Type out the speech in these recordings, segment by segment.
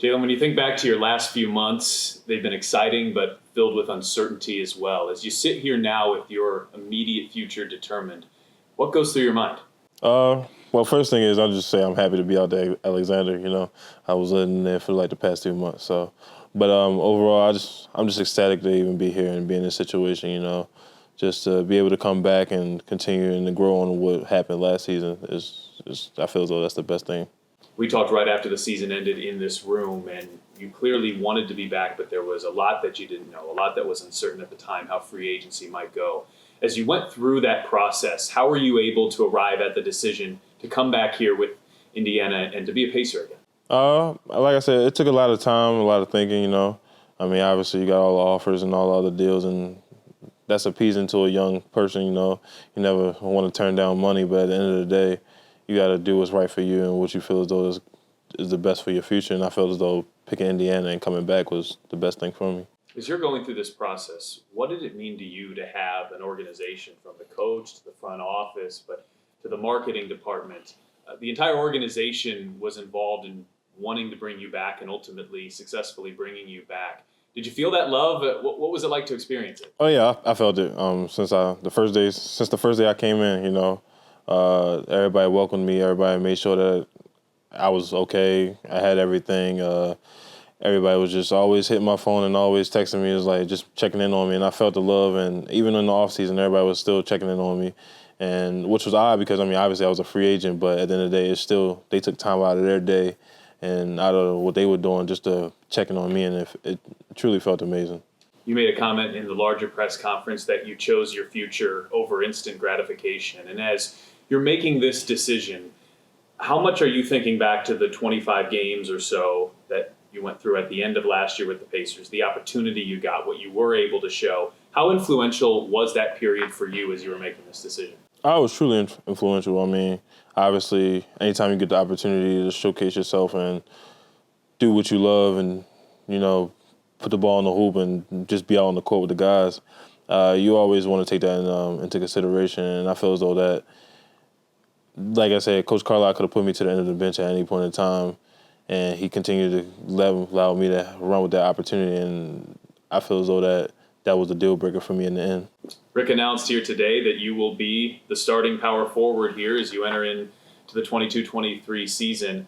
Jalen, when you think back to your last few months, they've been exciting but filled with uncertainty as well. As you sit here now with your immediate future determined, what goes through your mind? Well, first thing is I'll just say I'm happy to be out there at Alexander. I was living there for like the past 2 months. But overall, I'm just ecstatic to even be here and be in this situation. Just to be able to come back and continue and to grow on what happened last season is I feel as though that's the best thing. We talked right after the season ended in this room, and you clearly wanted to be back, but there was a lot that you didn't know, a lot that was uncertain at the time, how free agency might go. As you went through that process, how were you able to arrive at the decision to come back here with Indiana and to be a Pacer again? Like I said, it took a lot of time, a lot of thinking, obviously you got all the offers and all the other deals, and that's appeasing to a young person, You never want to turn down money, but at the end of the day, you got to do what's right for you and what you feel as though is the best for your future. And I felt as though picking Indiana and coming back was the best thing for me. As you're going through this process, what did it mean to you to have an organization from the coach to the front office, but to the marketing department? The entire organization was involved in wanting to bring you back and ultimately successfully bringing you back. Did you feel that love? What was it like to experience it? Oh yeah, I felt it. Since the first day I came in, everybody welcomed me. Everybody made sure that I was okay. I had everything. Everybody was just always hitting my phone and always texting me. It was like just checking in on me, and I felt the love. And even in the off season, everybody was still checking in on me, and which was odd because obviously I was a free agent, but at the end of the day, it's still they took time out of their day and out of what they were doing just to check in on me, and it truly felt amazing. You made a comment in the larger press conference that you chose your future over instant gratification, and as you're making this decision, how much are you thinking back to the 25 games or so that you went through at the end of last year with the Pacers, the opportunity you got, what you were able to show? How influential was that period for you as you were making this decision? I was truly influential. Obviously, anytime you get the opportunity to showcase yourself and do what you love and, put the ball in the hoop and just be out on the court with the guys, you always want to take that into consideration. And I feel as though that, like I said, Coach Carlisle could have put me to the end of the bench at any point in time, and he continued to allow me to run with that opportunity, and I feel as though that was the deal breaker for me in the end. Rick announced here today that you will be the starting power forward here as you enter into the 22-23 season.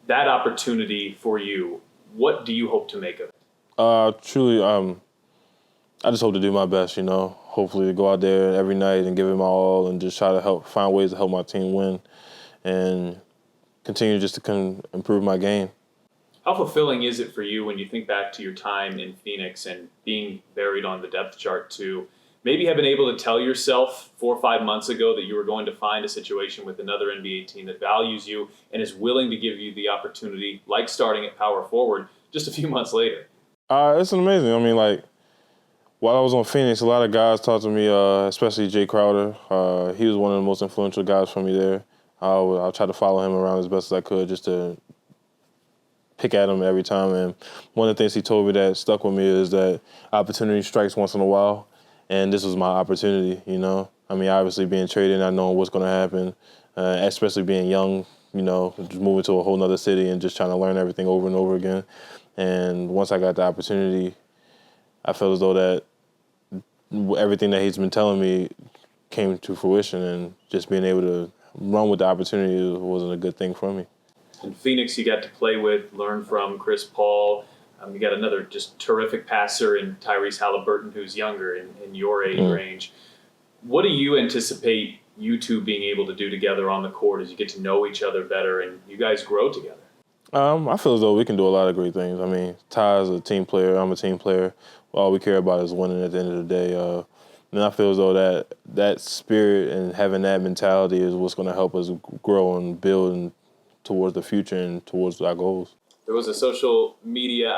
That opportunity for you, what do you hope to make of it? Truly, I just hope to do my best, hopefully to go out there every night and give it my all and just try to find ways to help my team win and continue just to improve my game. How fulfilling is it for you when you think back to your time in Phoenix and being buried on the depth chart to maybe have been able to tell yourself 4 or 5 months ago that you were going to find a situation with another NBA team that values you and is willing to give you the opportunity, like starting at power forward, just a few months later? It's amazing. While I was on Phoenix, a lot of guys talked to me, especially Jay Crowder. He was one of the most influential guys for me there. I'll try to follow him around as best as I could just to pick at him every time. And one of the things he told me that stuck with me is that opportunity strikes once in a while, and this was my opportunity, Obviously being traded, not knowing what's going to happen, especially being young, just moving to a whole nother city and just trying to learn everything over and over again. And once I got the opportunity, I felt as though that everything that he's been telling me came to fruition, and just being able to run with the opportunity wasn't a good thing for me. In Phoenix, you got to play with, learn from Chris Paul. You got another just terrific passer in Tyrese Haliburton, who's younger in your age range. What do you anticipate you two being able to do together on the court as you get to know each other better and you guys grow together? I feel as though we can do a lot of great things. Ty is a team player. I'm a team player. All we care about is winning at the end of the day. And I feel as though that spirit and having that mentality is what's going to help us grow and build towards the future and towards our goals. There was a social media,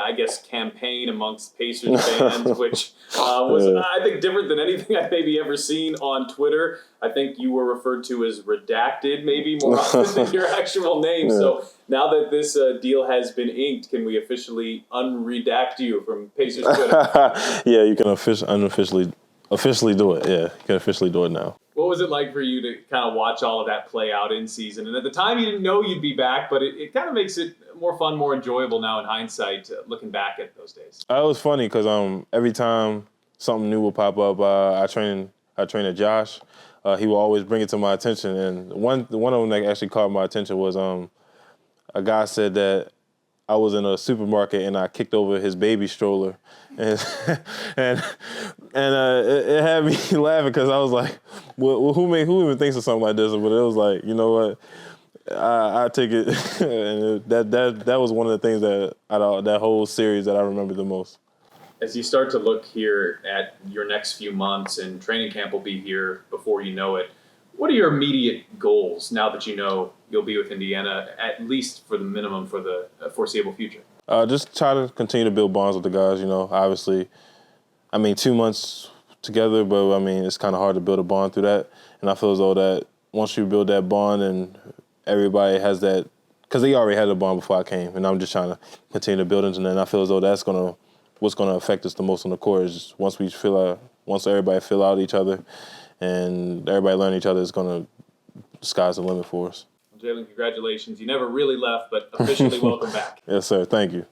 campaign amongst Pacers fans, which was, I think, different than anything I've maybe ever seen on Twitter. I think you were referred to as redacted maybe more often than your actual name. Yeah. So now that this deal has been inked, can we officially unredact you from Pacers Twitter? Yeah, you can officially do it. Yeah, you can officially do it now. What was it like for you to kind of watch all of that play out in season? And at the time, you didn't know you'd be back, but it kind of makes it more fun, more enjoyable now in hindsight, looking back at those days? It was funny because every time something new would pop up, I trained at Josh. He would always bring it to my attention, and one of them that actually caught my attention was a guy said that I was in a supermarket and I kicked over his baby stroller, and it had me laughing because I was like, well, who even thinks of something like this? But it was like, you know what? I take it, and that was one of the things that out of that whole series that I remember the most. As you start to look here at your next few months, and training camp will be here before you know it, what are your immediate goals now that you know you'll be with Indiana, at least for the minimum for the foreseeable future? Just try to continue to build bonds with the guys. You know, obviously, 2 months together, but it's kind of hard to build a bond through that. And I feel as though that once you build that bond and everybody has that, because they already had a bond before I came, and I'm just trying to continue to build into that. And I feel as though that's what's gonna affect us the most on the court is once everybody fill out each other and everybody learn each other, the sky's the limit for us. Jalen, congratulations. You never really left, but officially welcome back. Yes, sir. Thank you.